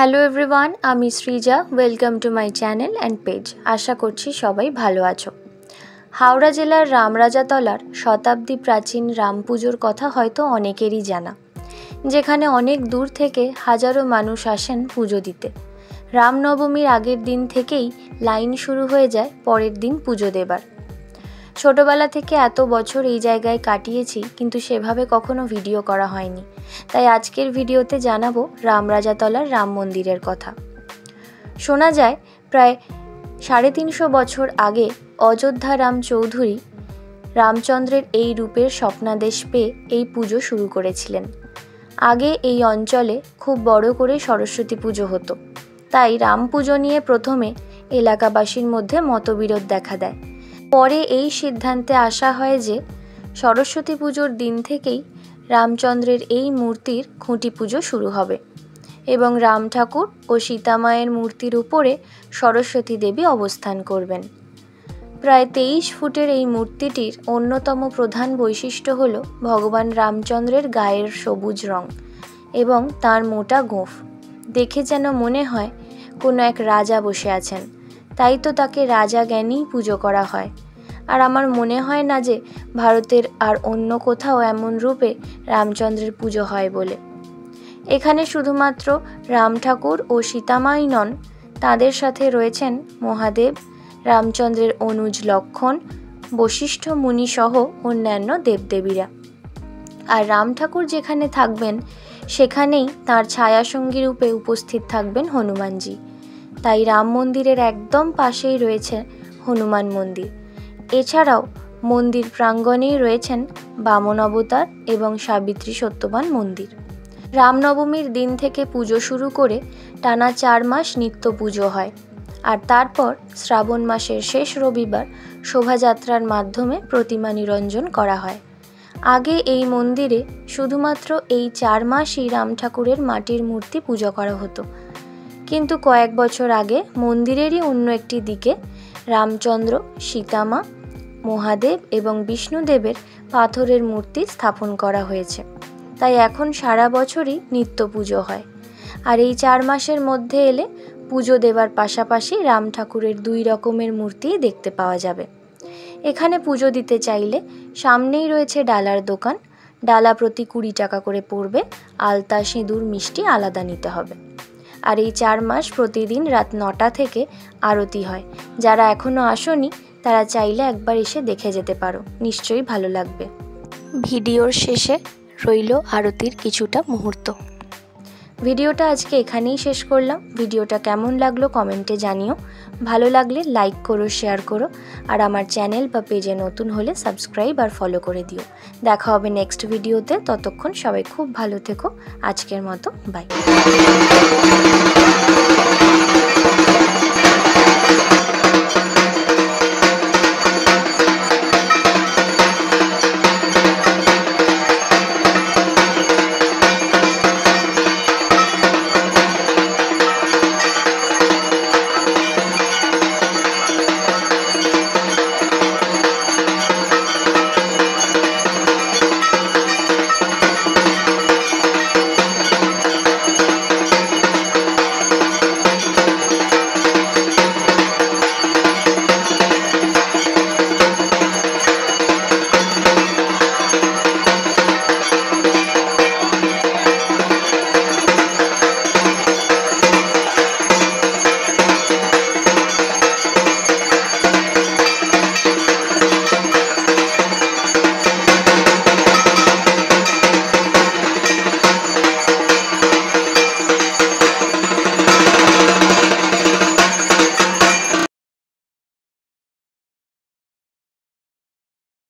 Hello everyone, আমি Srija. Welcome to my channel and page. আশা করছি সবাই ভালো আছো। হাওড়া জেলার রামরাজাতলার শতাব্দী প্রাচীন রাম পুজোর কথা হয়তো অনেকেরই জানা, যেখানে অনেক দূর থেকে হাজারো মানুষ আসেন পুজো দিতে। রামনবমীর আগের দিন থেকেই লাইন শুরু হয়ে যায় পরের দিন পুজো দেবার। ছোটবেলা থেকে এত বছর এই জায়গায় কাটিয়েছি, কিন্তু সেভাবে কখনো ভিডিও করা হয়নি। তাই আজকের ভিডিওতে জানাবো রামরাজাতলার রাম মন্দিরের কথা। শোনা যায় প্রায় 350 বছর আগে অযোধ্যা রাম চৌধুরী রামচন্দ্রের এই রূপের স্বপ্নাদেশ পেয়ে এই পুজো শুরু করেছিলেন। আগে এই অঞ্চলে খুব বড় করে সরস্বতী পুজো হতো, তাই রাম পুজো নিয়ে প্রথমে এলাকাবাসীর মধ্যে মতবিরোধ দেখা দেয়। পরে এই সিদ্ধান্তে আসা হয় যে সরস্বতী পুজোর দিন থেকেই রামচন্দ্রের এই মূর্তির খুঁটি পুজো শুরু হবে এবং রাম ঠাকুর ও সীতামায়ের মূর্তির উপরে সরস্বতী দেবী অবস্থান করবেন। প্রায় 23 ফুটের এই মূর্তিটির অন্যতম প্রধান বৈশিষ্ট্য হল ভগবান রামচন্দ্রের গায়ের সবুজ রং এবং তার মোটা গোঁফ। দেখে যেন মনে হয় কোনো এক রাজা বসে আছেন, তাই তো তাকে রাজা জ্ঞানেই পুজো করা হয়। আর আমার মনে হয় না যে ভারতের আর অন্য কোথাও এমন রূপে রামচন্দ্রের পুজো হয় বলে। এখানে শুধুমাত্র রাম ঠাকুর ও সীতামাই নন, তাদের সাথে রয়েছেন মহাদেব, রামচন্দ্রের অনুজ লক্ষণ, বশিষ্ঠ মুনি সহ অন্যান্য দেবদেবীরা। আর রাম ঠাকুর যেখানে থাকবেন সেখানেই তাঁর ছায়াসঙ্গী রূপে উপস্থিত থাকবেন হনুমানজি। তাই রাম মন্দিরের একদম পাশেই রয়েছে হনুমান মন্দির। এছাড়াও মন্দির প্রাঙ্গণেই রয়েছেন বামন অবতার এবং সাবিত্রী সত্যবান মন্দির। রামনবমীর দিন থেকে পুজো শুরু করে টানা 4 মাস নিত্য পুজো হয়, আর তারপর শ্রাবণ মাসের শেষ রবিবার শোভাযাত্রার মাধ্যমে প্রতিমা নিরঞ্জন করা হয়। আগে এই মন্দিরে শুধুমাত্র এই 4 মাসই রাম ঠাকুরের মাটির মূর্তি পুজো করা হতো, কিন্তু কয়েক বছর আগে মন্দিরেরই অন্য একটি দিকে রামচন্দ্র, সীতামা, মহাদেব এবং বিষ্ণুদেবের পাথরের মূর্তি স্থাপন করা হয়েছে। তাই এখন সারা বছরই নিত্য পুজো হয়। আর এই 4 মাসের মধ্যে এলে পুজো দেওয়ার পাশাপাশি রাম ঠাকুরের 2 রকমের মূর্তিই দেখতে পাওয়া যাবে। এখানে পুজো দিতে চাইলে সামনেই রয়েছে ডালার দোকান। ডালা প্রতি 20 টাকা করে পড়বে। আলতা, সিঁদুর, মিষ্টি আলাদা নিতে হবে। আর এই 4 মাস প্রতিদিন রাত 9টা থেকে আরতি হয়। যারা এখনও আসোনি তারা চাইলে একবার এসে দেখে যেতে পারো, নিশ্চয়ই ভালো লাগবে। ভিডিওর শেষে রইল আরতির কিছুটা মুহূর্ত। ভিডিওটা আজকে এখানেই শেষ করলাম। ভিডিওটা কেমন লাগলো কমেন্টে জানিও। ভালো লাগলে লাইক করো, শেয়ার করো, আর আমার চ্যানেল বা পেজে নতুন হলে সাবস্ক্রাইব আর ফলো করে দিও। দেখা হবে নেক্সট ভিডিওতে। ততক্ষণ সবাই খুব ভালো থেকো। আজকের মতো বাই।